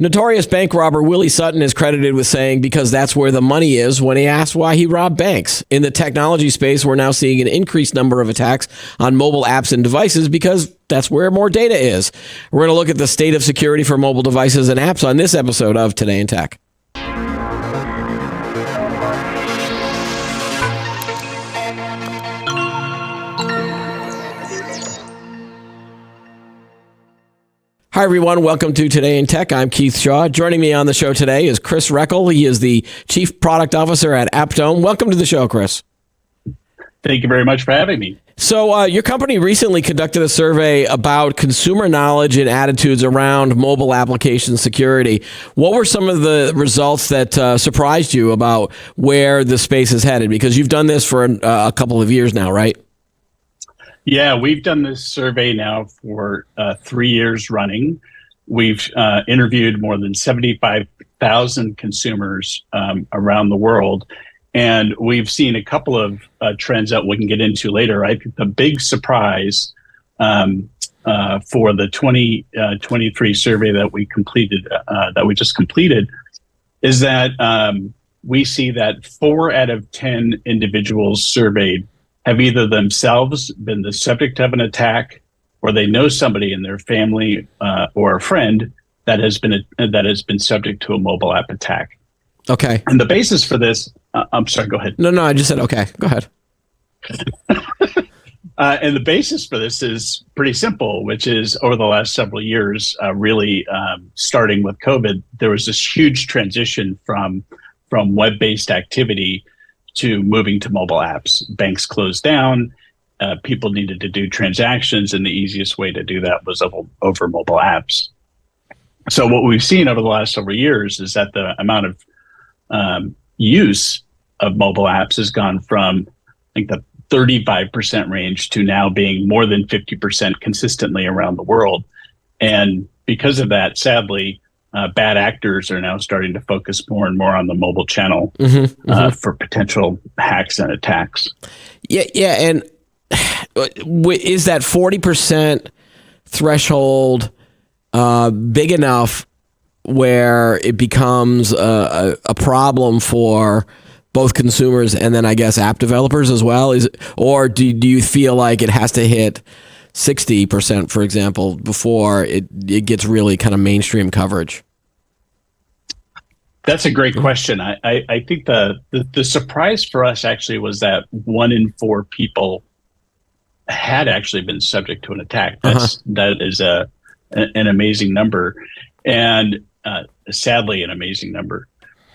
Notorious bank robber Willie Sutton is credited with saying because that's where the money is when he asked why he robbed banks. In the technology space, we're now seeing an increased number of attacks on mobile apps and devices because that's where more data is. We're going to look at the state of security for mobile devices and apps on this episode of Today in Tech. Hi, everyone. Welcome to Today in Tech. I'm Keith Shaw. Joining me on the show today is Chris Reckel. He is the Chief Product Officer at Aptome. Welcome to the show, Chris. Thank you very much for having me. So your company recently conducted a survey about consumer knowledge and attitudes around mobile application security. What were some of the results that surprised you about where the space is headed? Because you've done this for a couple of years now, right? Yeah, we've done this survey now for 3 years running. We've interviewed more than 75,000 consumers around the world, and we've seen a couple of trends that we can get into later. I think the big surprise for the 2023 survey that we completed, that we just completed, is that we see that 4 out of 10 individuals surveyed have either themselves been the subject of an attack, or they know somebody in their family or a friend that has been subject to a mobile app attack. Okay. And the basis for this, I'm sorry, go ahead. No, I just said okay. Go ahead. And the basis for this is pretty simple, which is over the last several years, really starting with COVID, there was this huge transition from web-based activity to moving to mobile apps. Banks closed down. People needed to do transactions, and the easiest way to do that was over mobile apps. So what we've seen over the last several years is that the amount of use of mobile apps has gone from, I think, the 35% range to now being more than 50% consistently around the world. And because of that, sadly, bad actors are now starting to focus more and more on the mobile channel for potential hacks and attacks. Yeah, and is that 40% threshold big enough where it becomes a problem for both consumers and then I guess app developers as well? Or do you feel like it has to hit 60%, for example, before it gets really kind of mainstream coverage? That's a great question. I think the surprise for us actually was that 1 in 4 people had actually been subject to an attack. That is an amazing number, and sadly an amazing number.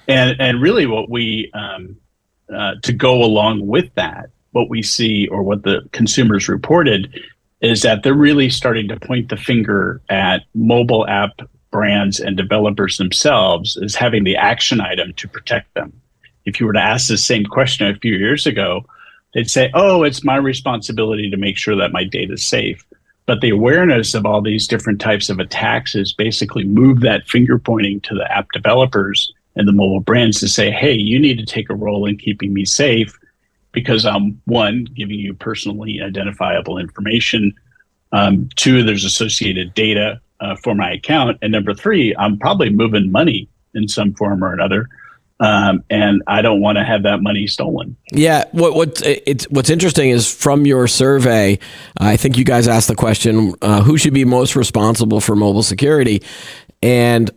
And really what we, to go along with that, what we see or what the consumers reported is that they're really starting to point the finger at mobile app brands and developers themselves as having the action item to protect them. If you were to ask the same question a few years ago, they'd say, oh, it's my responsibility to make sure that my data is safe. But the awareness of all these different types of attacks has basically moved that finger pointing to the app developers and the mobile brands to say, hey, you need to take a role in keeping me safe because I'm, 1, giving you personally identifiable information. 2, there's associated data for my account. And number 3, I'm probably moving money in some form or another. And I don't want to have that money stolen. Yeah. What's interesting is from your survey, I think you guys asked the question, who should be most responsible for mobile security? And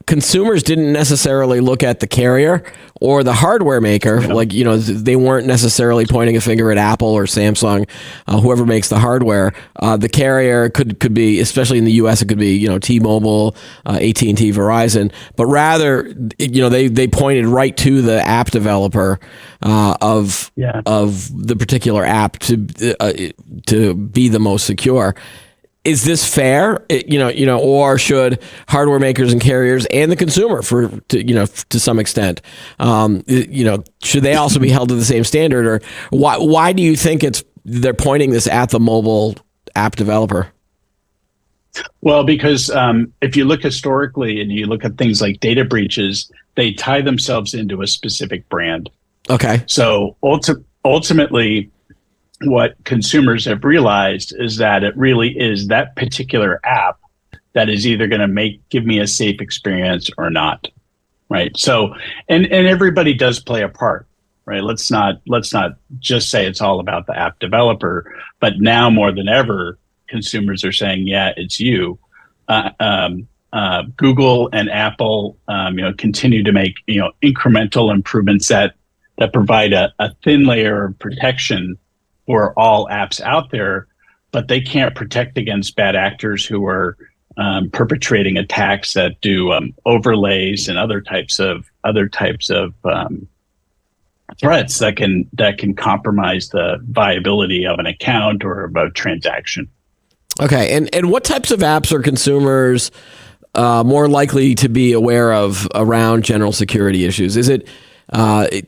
consumers didn't necessarily look at the carrier or the hardware maker. Yeah. Like, they weren't necessarily pointing a finger at Apple or Samsung, whoever makes the hardware. The carrier could be, especially in the US, it could be, T-Mobile, AT&T, Verizon. But rather, they pointed right to the app developer of the particular app to be the most secure. Is this fair? Or should hardware makers and carriers and the consumer, to some extent, should they also be held to the same standard? Or why do you think they're pointing this at the mobile app developer? Well, because if you look historically and you look at things like data breaches, they tie themselves into a specific brand. Okay. So ultimately, what consumers have realized is that it really is that particular app that is either going to give me a safe experience or not, right? So, and everybody does play a part, right? Let's not just say it's all about the app developer, but now more than ever, consumers are saying, yeah, it's you. Google and Apple, continue to make, incremental improvements that provide a thin layer of protection for all apps out there, but they can't protect against bad actors who are perpetrating attacks that do overlays and other types of threats that can compromise the viability of an account or of a transaction. Okay, and what types of apps are consumers more likely to be aware of around general security issues? Is it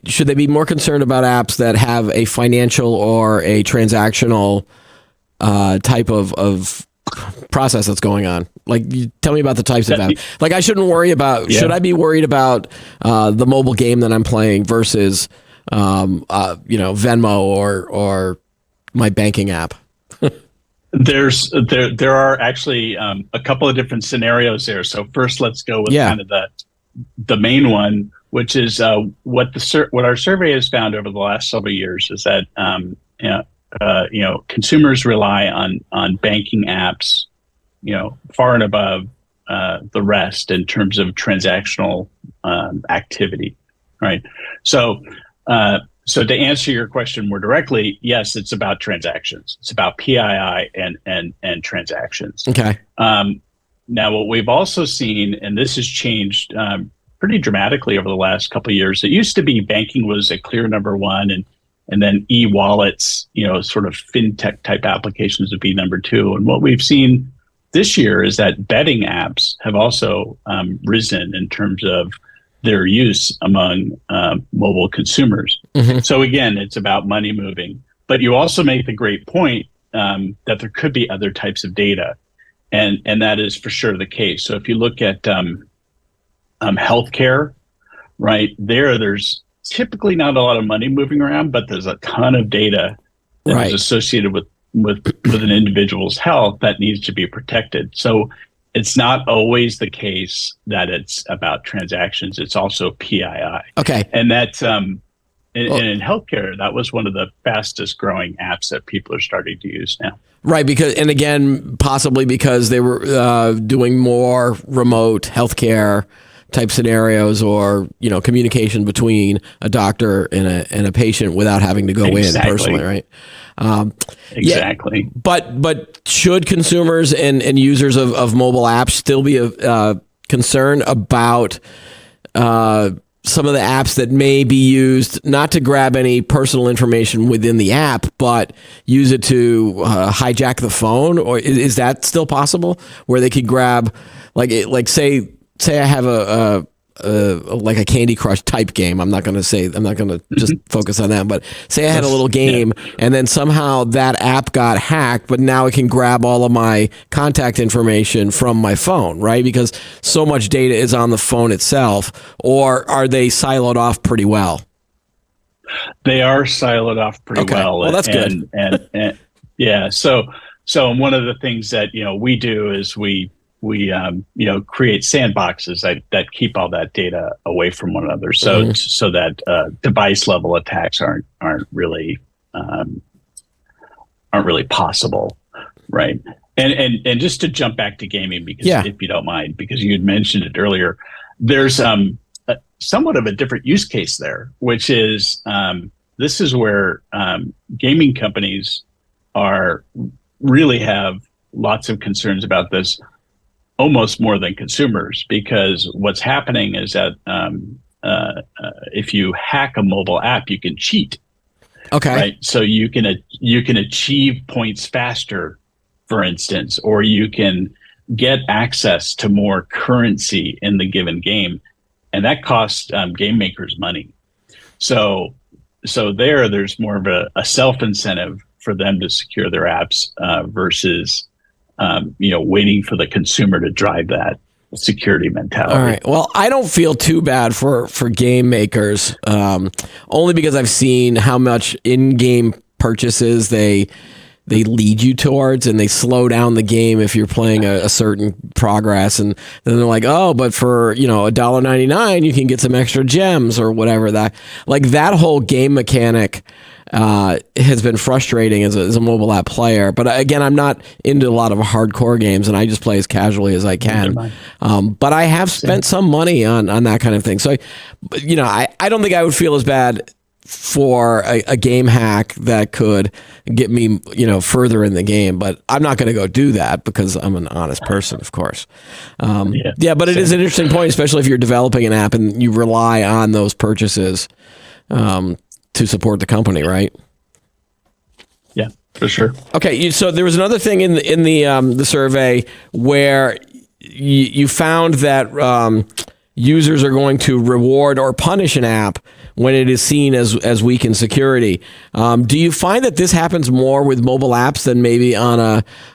should they be more concerned about apps that have a financial or a transactional type of process that's going on? Like, tell me about the types of apps. Like, I shouldn't worry about. Yeah. Should I be worried about the mobile game that I'm playing versus Venmo or my banking app? There are actually a couple of different scenarios there. So first, let's go with kind of the main one, which is what our survey has found over the last several years is that consumers rely on banking apps, far and above the rest in terms of transactional activity, right? So to answer your question more directly, yes, it's about transactions. It's about PII and transactions. Okay. Now, what we've also seen, and this has changed pretty dramatically over the last couple of years. It used to be banking was a clear number one, and then e-wallets, sort of fintech type applications would be number two. And what we've seen this year is that betting apps have also risen in terms of their use among mobile consumers. Mm-hmm. So again, it's about money moving. But you also make the great point that there could be other types of data, and that is for sure the case. So if you look at healthcare, right, there's typically not a lot of money moving around, but there's a ton of data that is associated with an individual's health that needs to be protected. So it's not always the case that it's about transactions. It's also PII. Okay. And that's in healthcare, that was one of the fastest growing apps that people are starting to use now. Right, possibly because they were doing more remote healthcare type scenarios, or communication between a doctor and a patient without having to go in personally, right? Exactly. Yeah, but should consumers and users of mobile apps still be concerned about some of the apps that may be used not to grab any personal information within the app, but use it to hijack the phone? Or is that still possible, where they could grab, like say I have a like a Candy Crush type game. I'm not going to just focus on that, but say I had a little game and then somehow that app got hacked, but now it can grab all of my contact information from my phone, right? Because so much data is on the phone itself. Or are they siloed off pretty well? They are siloed off pretty well. Well, that's good. And yeah. So one of the things that, we do is we create sandboxes that keep all that data away from one another, so that device level attacks aren't really possible, right? And just to jump back to gaming, because if you don't mind, because you had mentioned it earlier, there's somewhat of a different use case there, which is this is where gaming companies really have lots of concerns about this. Almost more than consumers, because what's happening is that if you hack a mobile app, you can cheat. Okay. Right. So you can achieve points faster, for instance, or you can get access to more currency in the given game, and that costs game makers money. So there's more of a self incentive for them to secure their apps versus waiting for the consumer to drive that security mentality. All right. Well, I don't feel too bad for game makers, only because I've seen how much in-game purchases they they lead you towards, and they slow down the game if you're playing a certain progress, and then they're like, oh, but for $1.99 you can get some extra gems or whatever. That whole game mechanic has been frustrating as a mobile app player. But again, I'm not into a lot of hardcore games, and I just play as casually as I can. But I have spent some money on that kind of thing. So, I don't think I would feel as bad for a game hack that could get me, further in the game. But I'm not going to go do that because I'm an honest person, of course. But it is an interesting point, especially if you're developing an app and you rely on those purchases to support the company, right? Yeah, for sure. Okay, so there was another thing in the survey where you found that users are going to reward or punish an app when it is seen as weak in security. Do you find that this happens more with mobile apps than maybe on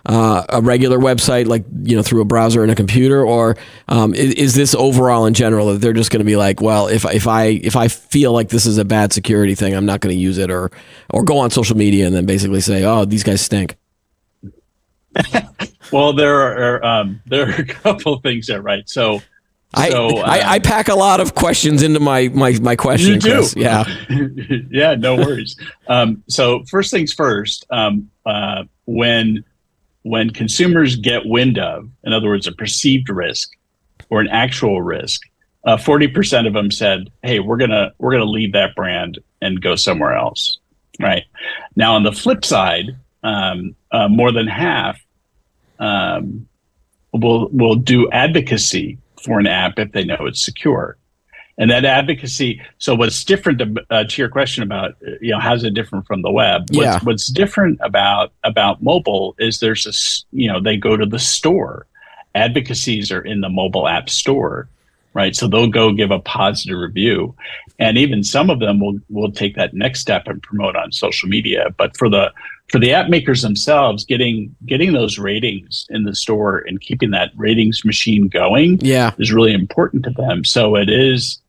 a regular website, like through a browser and a computer, or is this overall in general that they're just going to be like, well, if I feel like this is a bad security thing, I'm not going to use it, or go on social media and then basically say, oh, these guys stink? Well, there are a couple of things there, right? So I pack a lot of questions into my question. You do, Chris. Yeah. Yeah, no worries. So first things first, when consumers get wind of, in other words, a perceived risk or an actual risk, 40% of them said, "Hey, we're gonna leave that brand and go somewhere else." Right now, on the flip side, more than half will do advocacy for an app if they know it's secure. And that advocacy, so what's different to your question about, how's it different from the web? What's different about mobile is they go to the store. Advocacies are in the mobile app store, right? So they'll go give a positive review. And even some of them will take that next step and promote on social media. But for the app makers themselves, getting those ratings in the store and keeping that ratings machine going is really important to them. So it is,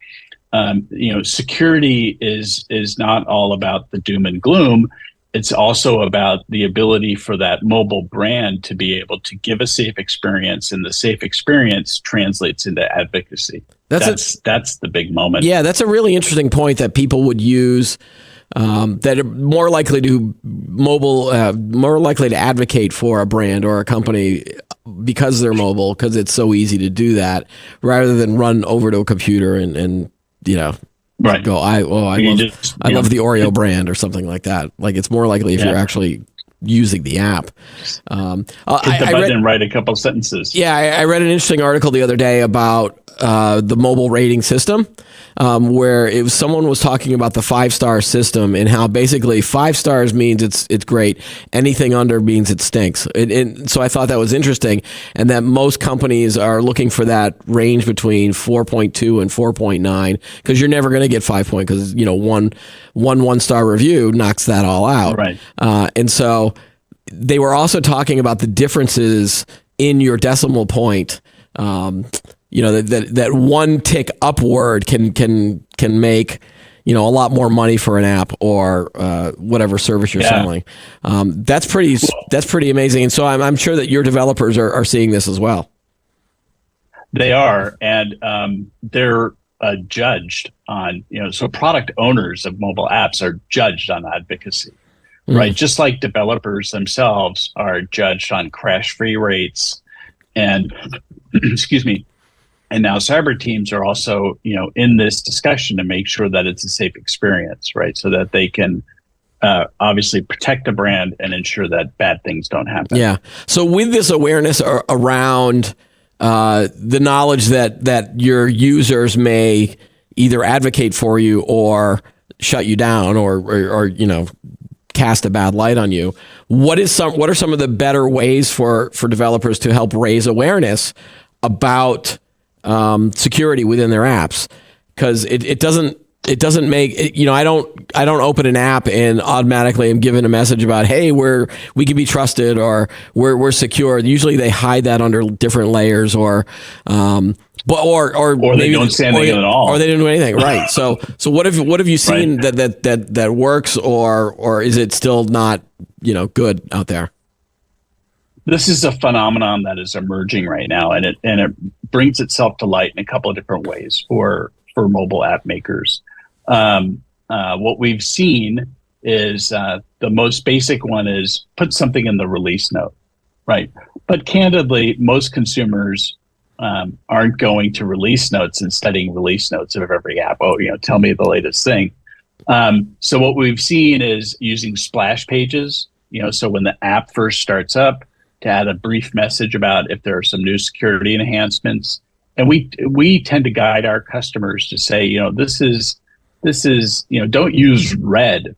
security is not all about the doom and gloom. It's also about the ability for that mobile brand to be able to give a safe experience, and the safe experience translates into advocacy. That's the big moment. Yeah, that's a really interesting point that people would use. That are more likely to more likely to advocate for a brand or a company because they're mobile, because it's so easy to do that, rather than run over to a computer and right. go, I love the Oreo brand or something like that. Like, it's more likely if you're actually using the app. Hit the button and write a couple sentences. Yeah, I read an interesting article the other day about the mobile rating system, where someone was talking about the 5-star system and how basically 5 stars means it's great. Anything under means it stinks. And so I thought that was interesting, and that most companies are looking for that range between 4.2 and 4.9, because you're never going to get 5 point, because one star review knocks that all out. Right. And so they were also talking about the differences in your decimal point. That one tick upward can make a lot more money for an app or whatever service you're selling. That's pretty amazing. And so I'm sure that your developers are seeing this as well. They are, and they're judged on, so product owners of mobile apps are judged on advocacy, right? Just like developers themselves are judged on crash-free rates and, excuse me, and now cyber teams are also, in this discussion to make sure that it's a safe experience, right? So that they can obviously protect the brand and ensure that bad things don't happen. Yeah. So with this awareness around the knowledge that your users may either advocate for you or shut you down or cast a bad light on you, what are some of the better ways for developers to help raise awareness about security within their apps? Because it doesn't make it, I don't open an app and automatically am given a message about, hey, we can be trusted or we're secure. Usually they hide that under different layers, or But or Or they maybe don't say anything at all. or they didn't do anything, right? So what have you seen Right. that works, or is it still not good out there? This is a phenomenon that is emerging right now, and it brings itself to light in a couple of different ways for mobile app makers. What we've seen is the most basic one is put something in the release note, right? But candidly, most consumers aren't going to release notes and studying release notes of every app. Oh, tell me the latest thing. So what we've seen is using splash pages. So when the app first starts up, to add a brief message about if there are some new security enhancements. And we tend to guide our customers to say, this is, don't use red.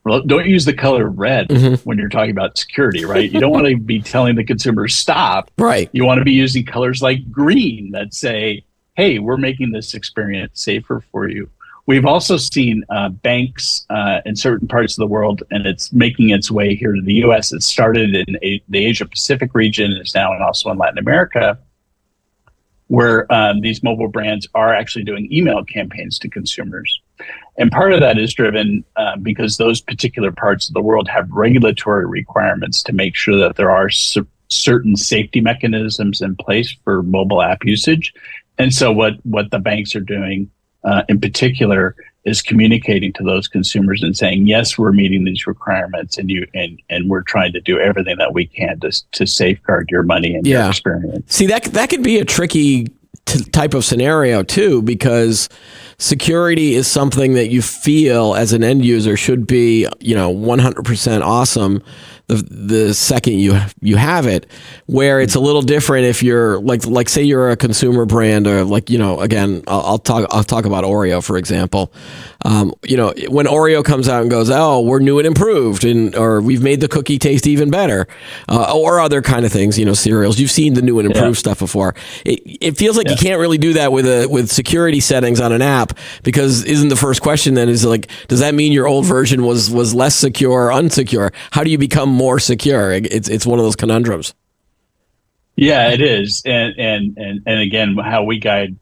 Don't use the color red when you're talking about security, right? You don't want to be telling the consumer stop. Right. You want to be using colors like green that say, hey, we're making this experience safer for you. We've also seen banks in certain parts of the world, and it's making its way here to the U.S. It started in the Asia Pacific region and is now also in Latin America, where these mobile brands are actually doing email campaigns to consumers. And part of that is driven because those particular parts of the world have regulatory requirements to make sure that there are certain safety mechanisms in place for mobile app usage. And so what the banks are doing in particular is communicating to those consumers and saying, yes, we're meeting these requirements, and we're trying to do everything that we can to safeguard your money and your experience. See, that could be a tricky type of scenario too, because security is something that you feel as an end user should be 100% awesome the second you have it, where it's a little different if you're like say you're a consumer brand, or again, I'll talk about Oreo, for example. When Oreo comes out and goes, oh, we're new and improved, or we've made the cookie taste even better, or other kind of things, cereals. You've seen the new and improved stuff before. It feels like you can't really do that with security settings on an app, because isn't the first question then is like, does that mean your old version was less secure or unsecure? How do you become more secure? It's one of those conundrums. Yeah, it is, and again, how we guide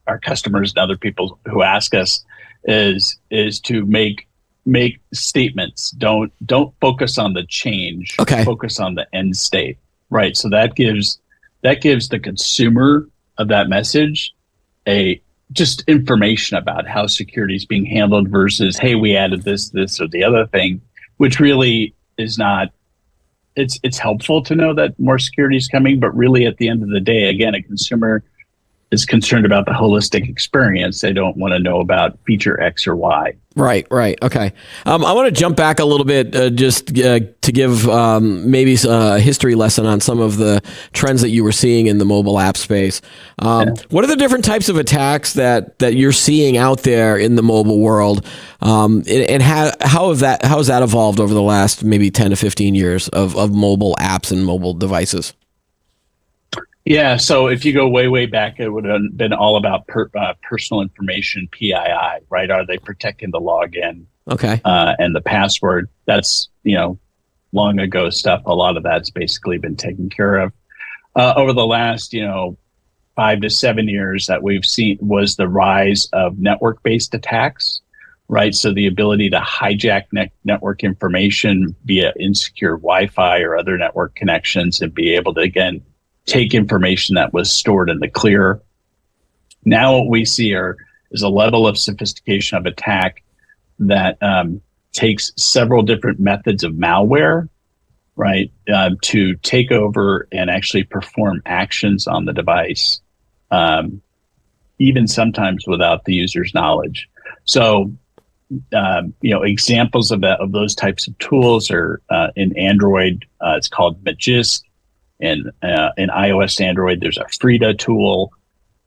our customers and other people who ask us is to make statements. Don't focus on the change. Okay. Focus on the end state. Right. So that gives the consumer of that message just information about how security is being handled versus, hey, we added this or the other thing, which really is not. It's helpful to know that more security is coming, but really at the end of the day, again, a consumer is concerned about the holistic experience. They don't want to know about feature X or Y. Right. Okay. I want to jump back a little bit just to give maybe a history lesson on some of the trends that you were seeing in the mobile app space. What are the different types of attacks that you're seeing out there in the mobile world? And how has that evolved over the last maybe 10 to 15 years of mobile apps and mobile devices? Yeah, so if you go way back, it would have been all about personal information, PII, right? Are they protecting the login? Okay. And the password? That's long ago stuff. A lot of that's basically been taken care of. Over the last 5 to 7 years that we've seen was the rise of network-based attacks, right? So the ability to hijack network information via insecure Wi-Fi or other network connections and be able to again take information that was stored in the clear. Now what we see is a level of sophistication of attack that takes several different methods of malware, right, to take over and actually perform actions on the device, even sometimes without the user's knowledge. So, examples of those types of tools are in Android, it's called Magisk. In iOS, Android, there's a Frida tool,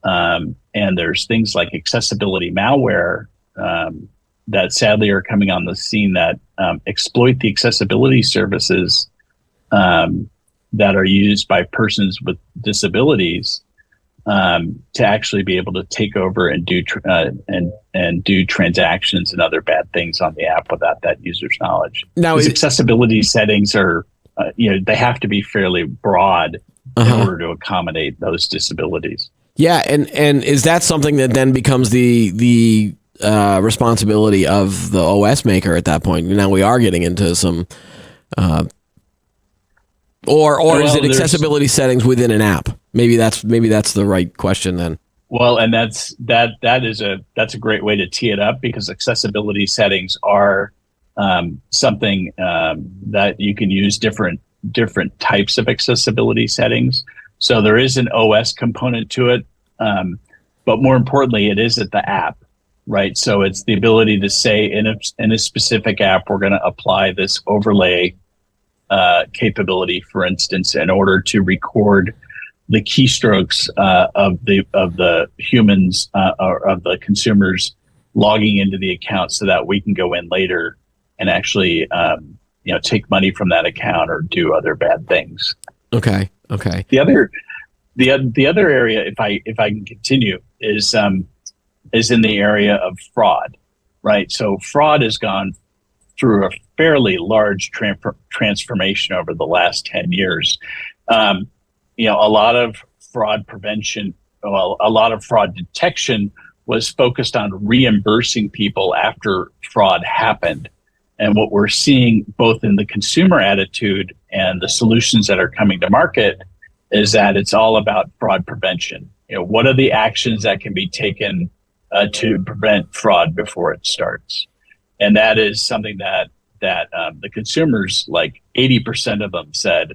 and there's things like accessibility malware that sadly are coming on the scene that exploit the accessibility services that are used by persons with disabilities to actually be able to take over and do transactions and other bad things on the app without that user's knowledge. Now, accessibility settings are. They have to be fairly broad in order to accommodate those disabilities. Yeah, and is that something that then becomes the responsibility of the OS maker at that point? Now we are getting into some, or is it accessibility settings within an app? Maybe that's the right question then. Well, and that's a great way to tee it up, because accessibility settings are something that you can use different types of accessibility settings. So there is an OS component to it, but more importantly, it is at the app, right? So it's the ability to say in a specific app, we're going to apply this overlay capability, for instance, in order to record the keystrokes of the humans or of the consumers logging into the account, so that we can go in later and actually take money from that account or do other bad things. Okay. The other area, if I can continue, is in the area of fraud, right? So fraud has gone through a fairly large transformation over the last 10 years. A lot of fraud prevention, a lot of fraud detection was focused on reimbursing people after fraud happened. And what we're seeing both in the consumer attitude and the solutions that are coming to market is that it's all about fraud prevention. What are the actions that can be taken to prevent fraud before it starts? And that is something that the consumers, like 80% of them said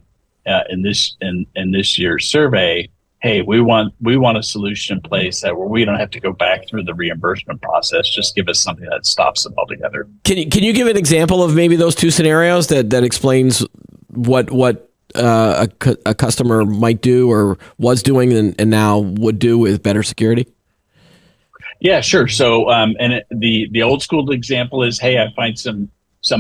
in this year's survey, hey, we want a solution in place where we don't have to go back through the reimbursement process. Just give us something that stops them altogether. Can you give an example of maybe those two scenarios that explains what a customer might do or was doing and now would do with better security? Yeah, sure. So, the old school example is, hey, I find some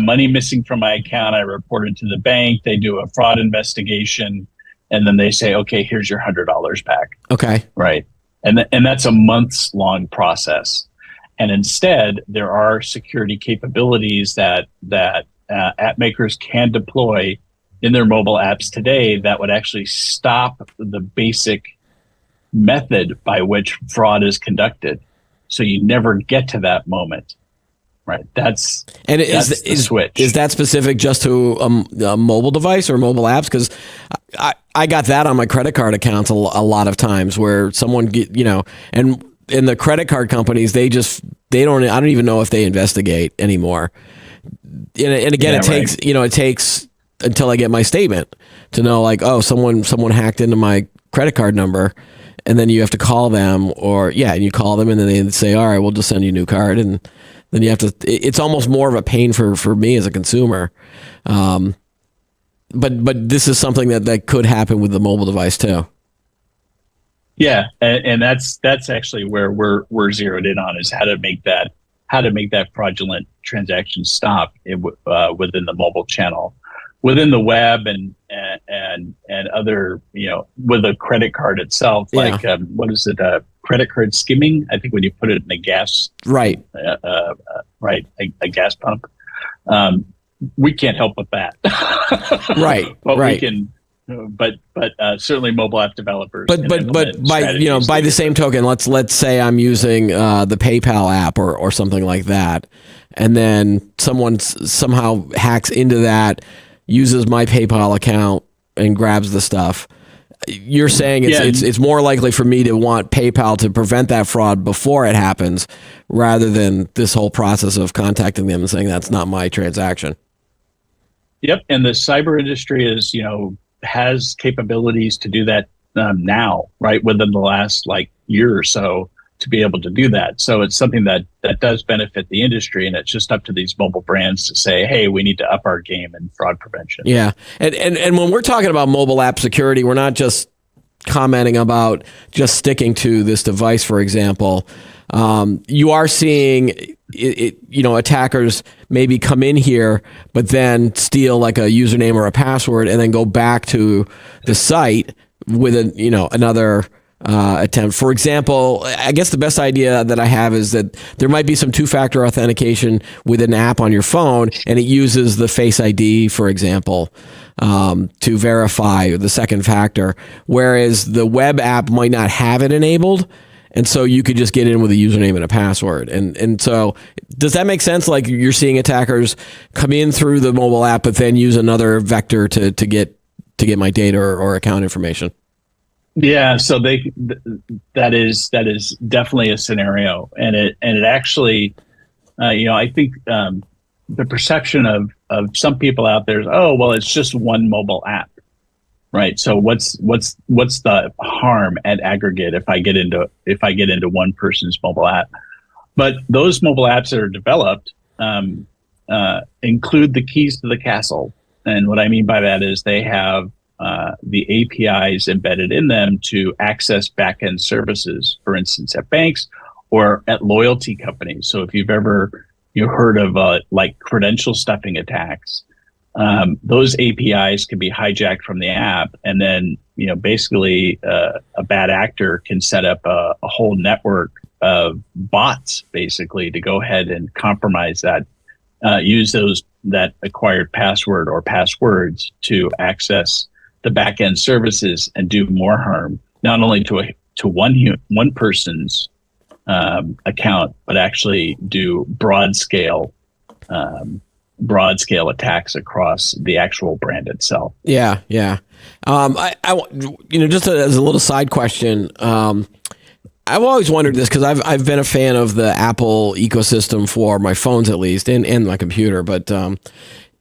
money missing from my account. I report it to the bank. They do a fraud investigation. And then they say, okay, here's your $100 back. Okay. Right. And that's a months long process. And instead, there are security capabilities that app makers can deploy in their mobile apps today that would actually stop the basic method by which fraud is conducted. So you never get to that moment. Right. That's the switch. Is that specific just to a mobile device or mobile apps? Because I got that on my credit card accounts a lot of times where someone and in the credit card companies, I don't even know if they investigate anymore. And again, it takes until I get my statement to know, like, oh, someone hacked into my credit card number. And then you have to call them and you call them and then they say, all right, we'll just send you a new card. And then you have to, it's almost more of a pain for me as a consumer. But this is something that could happen with the mobile device too. Yeah. And that's actually where we're zeroed in on, is how to make that fraudulent transaction stop within the mobile channel, within the web and other, with a credit card itself, like, what is it? Credit card skimming. I think when you put it in a gas, right. A gas pump. We can't help with that. Right. But right. we can, but certainly mobile app developers. But by the same token, let's say I'm using the PayPal app or something like that, and then someone somehow hacks into that, uses my PayPal account and grabs the stuff. You're saying it's more likely for me to want PayPal to prevent that fraud before it happens, rather than this whole process of contacting them and saying that's not my transaction. Yep, and the cyber industry has capabilities to do that now, right, within the last year or so, to be able to do that. So it's something that does benefit the industry, and it's just up to these mobile brands to say, hey, we need to up our game in fraud prevention. Yeah. And when we're talking about mobile app security, we're not just commenting about just sticking to this device, for example. You are seeing attackers maybe come in here, but then steal like a username or a password and then go back to the site with another attempt. For example, I guess the best idea that I have is that there might be some two-factor authentication with an app on your phone, and it uses the Face ID, for example. to verify the second factor, whereas the web app might not have it enabled. And so you could just get in with a username and a password. And so does that make sense? Like you're seeing attackers come in through the mobile app, but then use another vector to get my data or account information? Yeah, so that is definitely a scenario, and it actually, I think the perception of some people out there is, oh well, it's just one mobile app, right? So what's the harm at aggregate if I get into one person's mobile app? But those mobile apps that are developed include the keys to the castle, and what I mean by that is they have the APIs embedded in them to access backend services, for instance, at banks or at loyalty companies. So if you've ever heard of like credential stuffing attacks, those APIs can be hijacked from the app, and then basically a bad actor can set up a whole network of bots basically to go ahead and compromise that, use that acquired password or passwords to access the back-end services and do more harm, not only to one person's account, but actually do broad scale attacks across the actual brand itself. Yeah. I just as a little side question, I've always wondered this because I've been a fan of the Apple ecosystem for my phones at least, and my computer, but.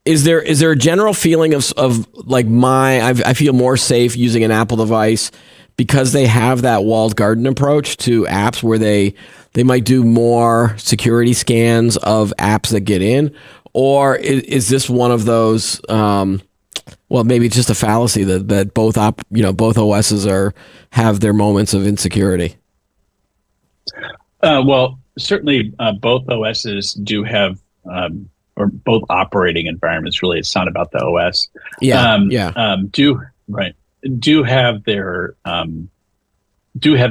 Is there a general feeling of like I feel more safe using an Apple device because they have that walled garden approach to apps where they might do more security scans of apps that get in, or is this one of those? Well, maybe it's just a fallacy that both both OSs have their moments of insecurity. Well, certainly both OSs do have. Or both operating environments, really, it's not about the OS. Do have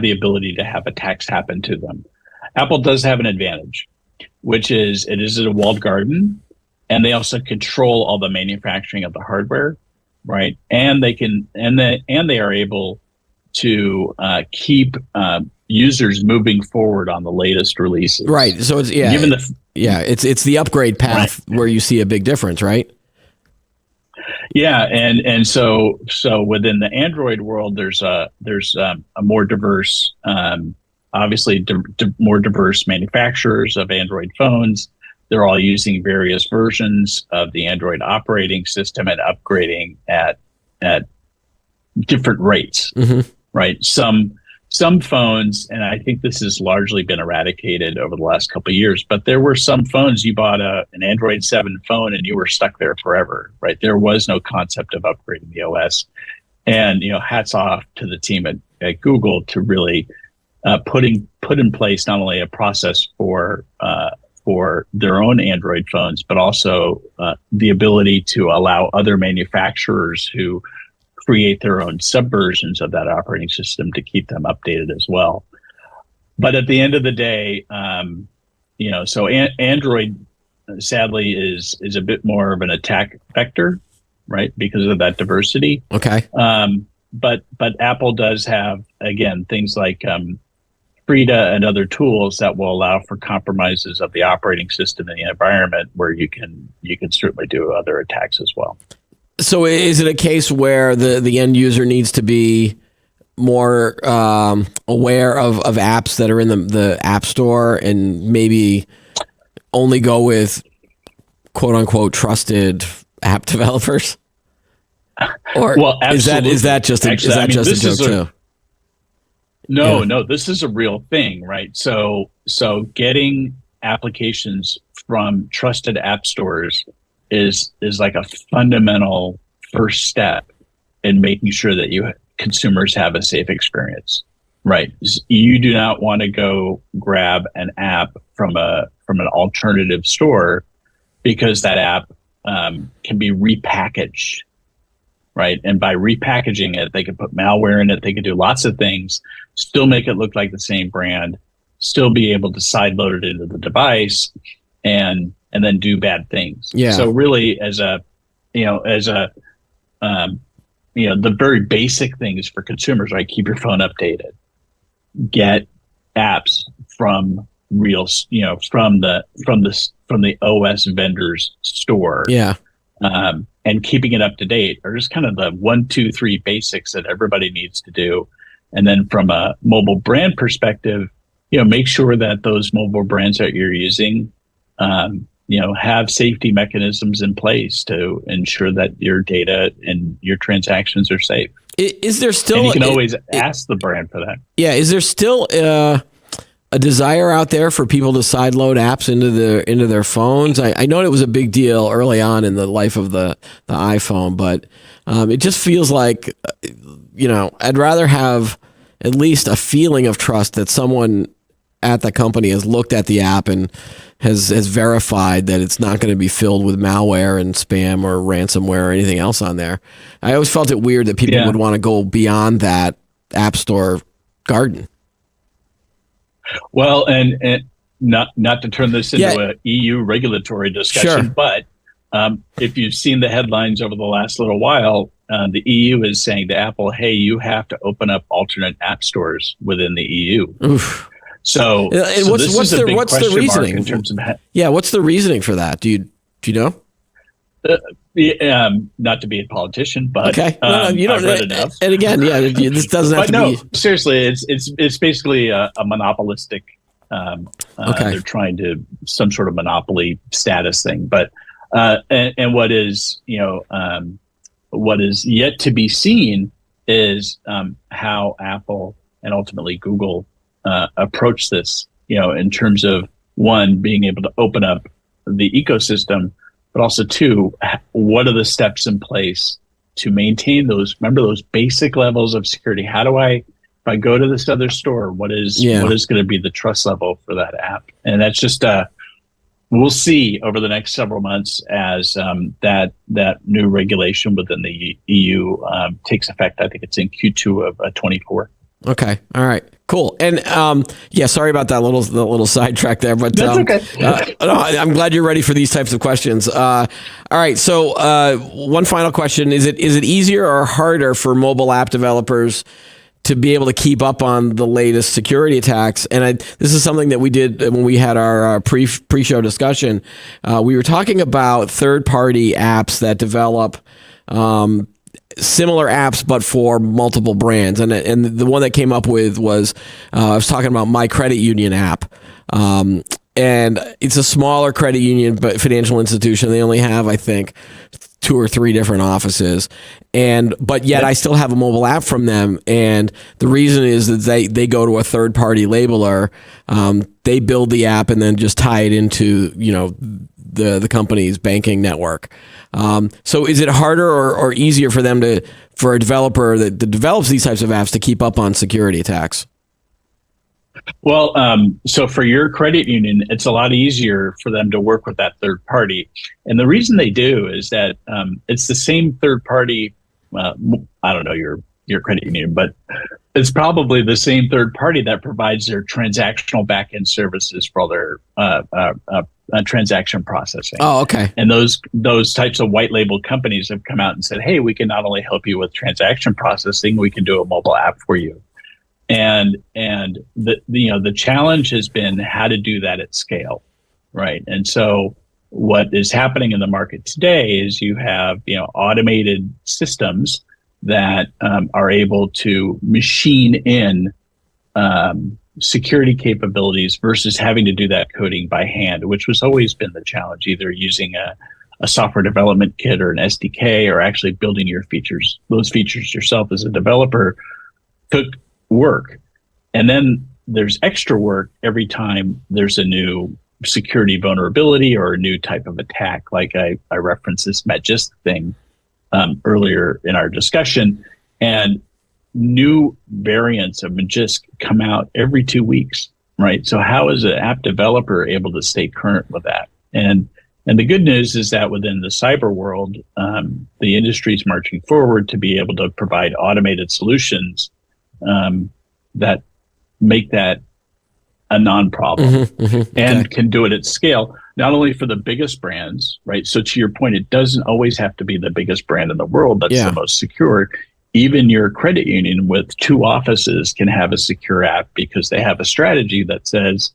the ability to have attacks happen to them. Apple does have an advantage, which is it is a walled garden, and they also control all the manufacturing of the hardware, right? And they are able to keep users moving forward on the latest releases. Right. So it's it's the upgrade path where you see a big difference, right? Yeah, and so within the Android world, there's a more diverse, obviously more diverse manufacturers of Android phones. They're all using various versions of the Android operating system and upgrading at different rates, right? Some phones, and I think this has largely been eradicated over the last couple of years, but there were some phones you bought an Android 7 phone and you were stuck there forever, right? There was no concept of upgrading the OS. And, hats off to the team at Google to really put in place not only a process for their own Android phones, but also the ability to allow other manufacturers who create their own subversions of that operating system to keep them updated as well. But at the end of the day, so Android sadly is a bit more of an attack vector, right? Because of that diversity. Okay. But Apple does have, again, things like Frida and other tools that will allow for compromises of the operating system and the environment where you can certainly do other attacks as well. So is it a case where the end user needs to be more aware of apps that are in the App Store and maybe only go with quote unquote trusted app developers? Or is that just a joke too? No, this is a real thing, right? So getting applications from trusted app stores is like a fundamental first step in making sure that consumers have a safe experience, right? You do not want to go grab an app from an alternative store because that app can be repackaged, right? And by repackaging it, they can put malware in it. They can do lots of things, still make it look like the same brand, still be able to sideload it into the device, and then do bad things. Yeah. So really, as a the very basic things for consumers, right? Keep your phone updated, get apps from from the OS vendor's store. Yeah. And keeping it up to date are just kind of the 1, 2, 3 basics that everybody needs to do. And then from a mobile brand perspective, make sure that those mobile brands that you're using, have safety mechanisms in place to ensure that your data and your transactions are safe. Is there still? And you can always ask the brand for that. Yeah. Is there still a desire out there for people to sideload apps into their phones? I know it was a big deal early on in the life of the iPhone, but it just feels like I'd rather have at least a feeling of trust that someone at the company has looked at the app and has verified that it's not going to be filled with malware and spam or ransomware or anything else on there. I always felt it weird that people would want to go beyond that App Store garden. Well, and not to turn this into an EU regulatory discussion, sure. But if you've seen the headlines over the last little while, the EU is saying to Apple, hey, you have to open up alternate app stores within the EU. Oof. So what's the reasoning? In terms of what's the reasoning for that? Do you know? Not to be a politician, but okay. You don't read enough. And again, this doesn't have to be. Seriously, it's basically a monopolistic. They're trying to some sort of monopoly status thing, but and what is yet to be seen is how Apple and ultimately Google approach this. In terms of one, being able to open up the ecosystem. But also, two, what are the steps in place to maintain those basic levels of security? How do if I go to this other store, what is going to be the trust level for that app? And that's just, we'll see over the next several months as that new regulation within the EU takes effect. I think it's in Q2 of 24. Okay. All right. Cool. And sorry about that little sidetrack there, but that's okay. I'm glad you're ready for these types of questions. All right. So one final question: Is it easier or harder for mobile app developers to be able to keep up on the latest security attacks? And this is something that we did when we had our pre-show discussion. We were talking about third-party apps that develop similar apps, but for multiple brands. And the one that came up with was, I was talking about My Credit Union app. And it's a smaller credit union, but financial institution. They only have, I think, 2 or 3 different offices. But yet I still have a mobile app from them. And the reason is that they go to a third party labeler. They build the app and then just tie it into, the company's banking network. So is it harder or easier for a developer that develops these types of apps to keep up on security attacks? Well, so for your credit union, it's a lot easier for them to work with that third party. And the reason they do is that it's the same third party. I don't know your credit union, but it's probably the same third party that provides their transactional backend services for all their transaction processing. Oh, okay. And those types of white label companies have come out and said, hey, we can not only help you with transaction processing, we can do a mobile app for you. And the challenge has been how to do that at scale, right? And so what is happening in the market today is you have automated systems that are able to machine in security capabilities versus having to do that coding by hand, which has always been the challenge, either using a software development kit or an SDK or actually building those features yourself as a developer took work. And then there's extra work every time there's a new security vulnerability or a new type of attack. Like I referenced this Magist thing earlier in our discussion, and new variants of Magist come out every 2 weeks, right? So how is an app developer able to stay current with that? And the good news is that within the cyber world, the industry is marching forward to be able to provide automated solutions that make that a non-problem and Okay. can do it at scale, not only for the biggest brands, right? So to your point, it doesn't always have to be the biggest brand in the world that's Yeah. the most secure. Even your credit union with 2 offices can have a secure app because they have a strategy that says,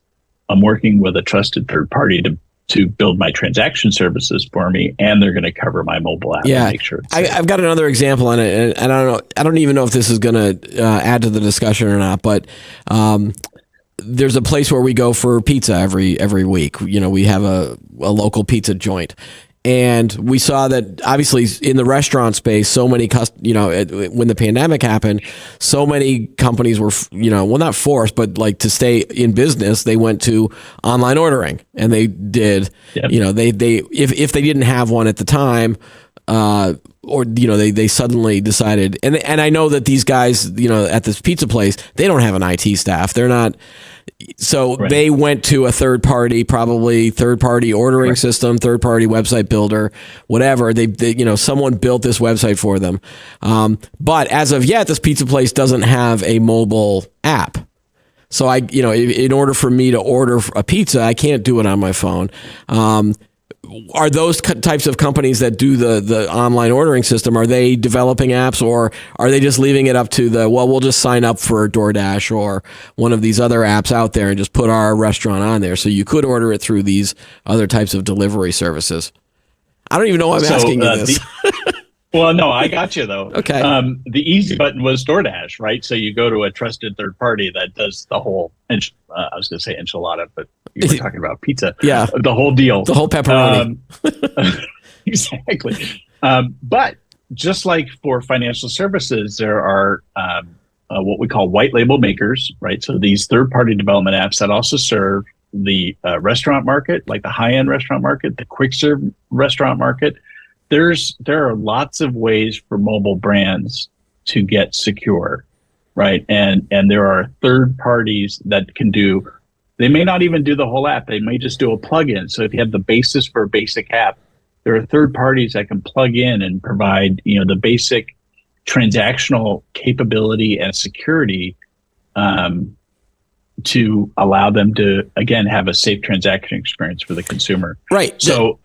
I'm working with a trusted third party to build my transaction services for me, and they're going to cover my mobile app Yeah, and make sure it's safe. I've got another example on it, and I don't know. I don't even know if this is going to add to the discussion or not. But there's a place where we go for pizza every week. You know, we have a local pizza joint, and we saw that obviously in the restaurant space, so many when the pandemic happened, so many companies were well, not forced, but like to stay in business, they went to online ordering, and they did. Yep. They if they didn't have one at the time. Or they suddenly decided, and I know that these guys at this pizza place, they don't have an IT staff. They're not, so Right. they went to a third party ordering system, third party website builder, whatever. They someone built this website for them. But as of yet, this pizza place doesn't have a mobile app. So in order for me to order a pizza, I can't do it on my phone. Are those types of companies that do the online ordering system, are they developing apps, or are they just leaving it up to we'll just sign up for DoorDash or one of these other apps out there and just put our restaurant on there so you could order it through these other types of delivery services? I don't even know why I'm asking you this. Well, no, I got you though. Okay. The easy button was DoorDash, right? So you go to a trusted third party that does the whole. I was going to say enchilada, but you were talking about pizza. Yeah. The whole deal. The whole pepperoni. Exactly. But just like for financial services, there are what we call white label makers, right? So these third party development apps that also serve the restaurant market, like the high end restaurant market, the quick serve restaurant market. There are lots of ways for mobile brands to get secure, right? And there are third parties that can do. They may not even do the whole app. They may just do a plugin. So if you have the basis for a basic app, there are third parties that can plug in and provide the basic transactional capability and security to allow them to again have a safe transaction experience for the consumer. Right. So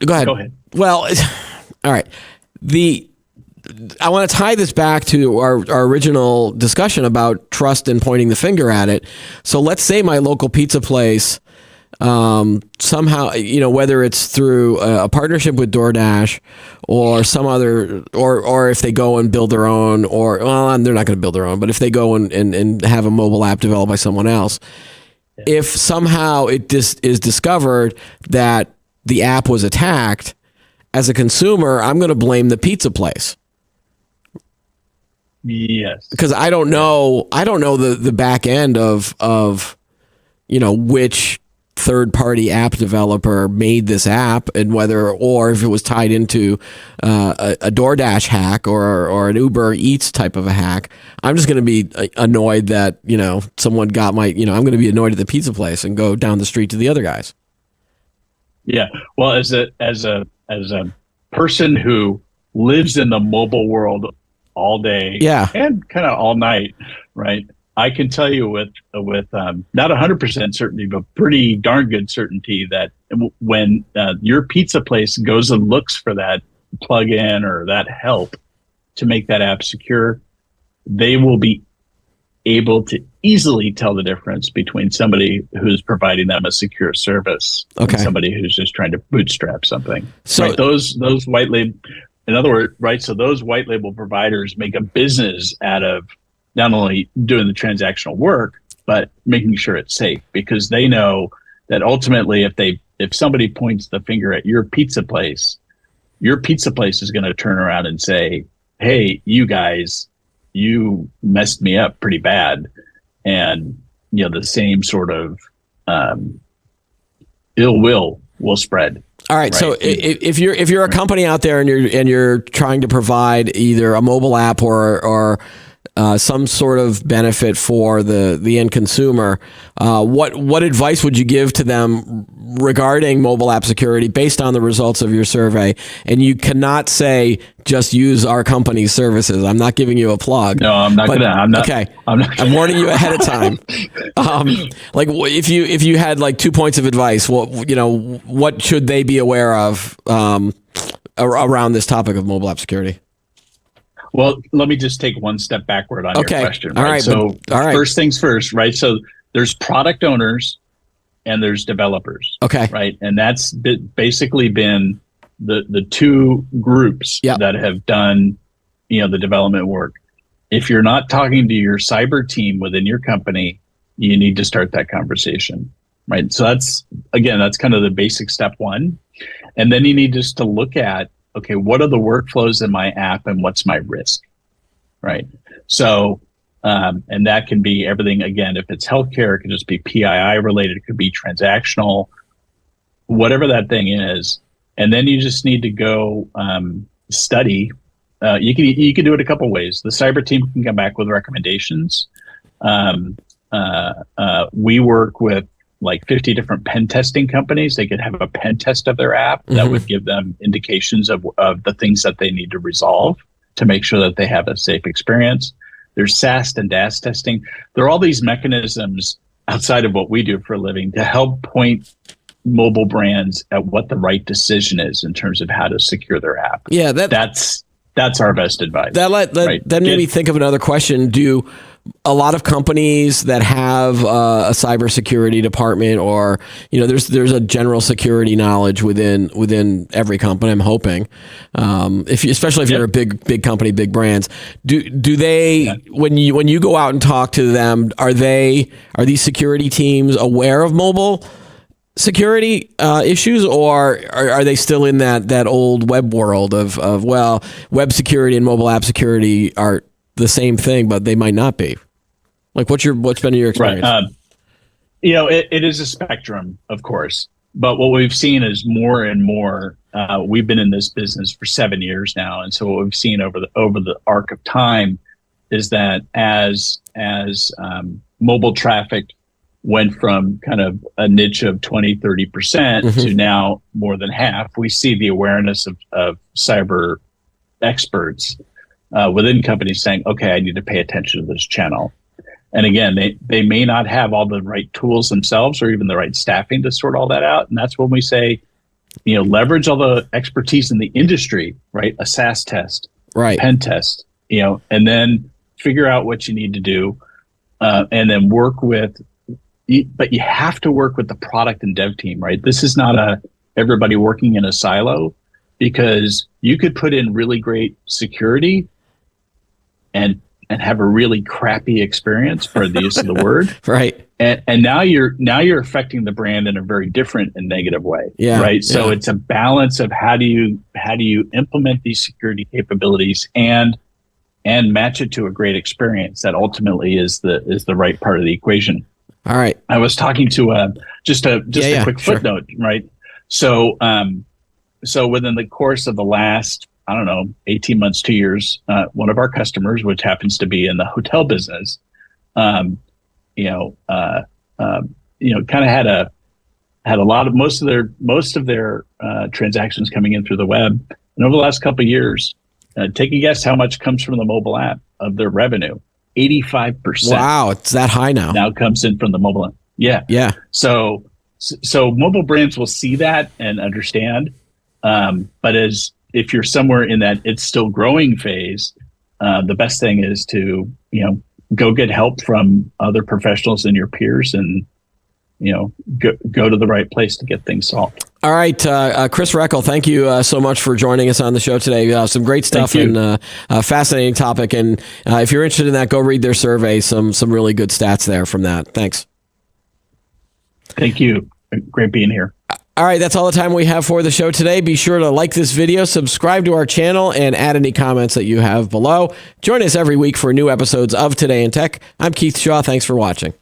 Go ahead. Go ahead. Well, all right. I want to tie this back to our original discussion about trust and pointing the finger at it. So let's say my local pizza place somehow, whether it's through a partnership with DoorDash or some other, or if they go and build their own, they're not going to build their own, but if they go and have a mobile app developed by someone else, if somehow it is discovered that the app was attacked, as a consumer, I'm going to blame the pizza place. Yes. Because I don't know the back end of which third party app developer made this app and or if it was tied into a DoorDash hack or an Uber Eats type of a hack. I'm just going to be annoyed that, someone got I'm going to be annoyed at the pizza place and go down the street to the other guys. Yeah. Well, as a person who lives in the mobile world all day and kind of all night, right? I can tell you with not 100% certainty, but pretty darn good certainty that when your pizza place goes and looks for that plugin or that help to make that app secure, they will be able to easily tell the difference between somebody who's providing them a secure service and somebody who's just trying to bootstrap something. So right? those white label, in other words, right? So those white label providers make a business out of not only doing the transactional work, but making sure it's safe, because they know that ultimately if somebody points the finger at your pizza place is going to turn around and say, hey, you guys, you messed me up pretty bad. And, the same sort of ill will spread. All right. So if you're a company out there and you're trying to provide either a mobile app or some sort of benefit for the end consumer. What advice would you give to them regarding mobile app security based on the results of your survey? And you cannot say just use our company's services. I'm not giving you a plug. No, I'm not gonna. Okay, I'm warning you ahead of time. Like if you had like 2 points of advice, what should they be aware of around this topic of mobile app security? Well, let me just take one step backward on your question. Right? All right. So first things first, right? So there's product owners and there's developers. Okay. Right. And that's basically been the two groups that have done, the development work. If you're not talking to your cyber team within your company, you need to start that conversation. Right. So that's kind of the basic step one. And then you need just to look at, okay, what are the workflows in my app and what's my risk, right? So, and that can be everything. Again, if it's healthcare, it could just be PII related. It could be transactional, whatever that thing is. And then you just need to go study. You can do it a couple ways. The cyber team can come back with recommendations. We work with like 50 different pen testing companies. They could have a pen test of their app that would give them indications of the things that they need to resolve to make sure that they have a safe experience. There's SAST and DAST testing. There are all these mechanisms outside of what we do for a living to help point mobile brands at what the right decision is in terms of how to secure their app. Yeah, that's our best advice. That made me think of another question. Do a lot of companies that have a cybersecurity department, or there's a general security knowledge within every company, I'm hoping, especially if you're a big company, big brands, do they when you go out and talk to them, are these security teams aware of mobile security issues, or are they still in that old web world of web security and mobile app security are the same thing, but they might not be? Like, what's been your experience? Right. It is a spectrum, of course, but what we've seen is more and more. We've been in this business for 7 years now, and so what we've seen over the arc of time is that as mobile traffic went from kind of a niche of 20-30% to now more than half, we see the awareness of cyber experts within companies saying, okay, I need to pay attention to this channel. And again, they may not have all the right tools themselves or even the right staffing to sort all that out. And that's when we say, leverage all the expertise in the industry, right? A SaaS test, right? Pen test, and then figure out what you need to do, and then work with. But you have to work with the product and dev team, right? This is not everybody working in a silo, because you could put in really great security and have a really crappy experience, for the use of the word, right? And now you're affecting the brand in a very different and negative way, right? So it's a balance of how do you implement these security capabilities and match it to a great experience that ultimately is the right part of the equation. All right. I was talking to just a quick footnote, right? So within the course of the last, 18 months, 2 years, one of our customers, which happens to be in the hotel business, kind of had a lot of most of their transactions coming in through the web, and over the last couple of years, take a guess how much comes from the mobile app of their revenue. 85%. Wow, it's that high now. Now comes in from the mobile app. Yeah. So mobile brands will see that and understand. But if you're somewhere in that it's still growing phase, the best thing is to go get help from other professionals and your peers, and go to the right place to get things solved. All right, Chris Reckel, thank you so much for joining us on the show today. Some great stuff and a fascinating topic. And if you're interested in that, go read their survey. Some really good stats there from that. Thanks. Thank you. Great being here. All right, that's all the time we have for the show today. Be sure to like this video, subscribe to our channel, and add any comments that you have below. Join us every week for new episodes of Today in Tech. I'm Keith Shaw. Thanks for watching.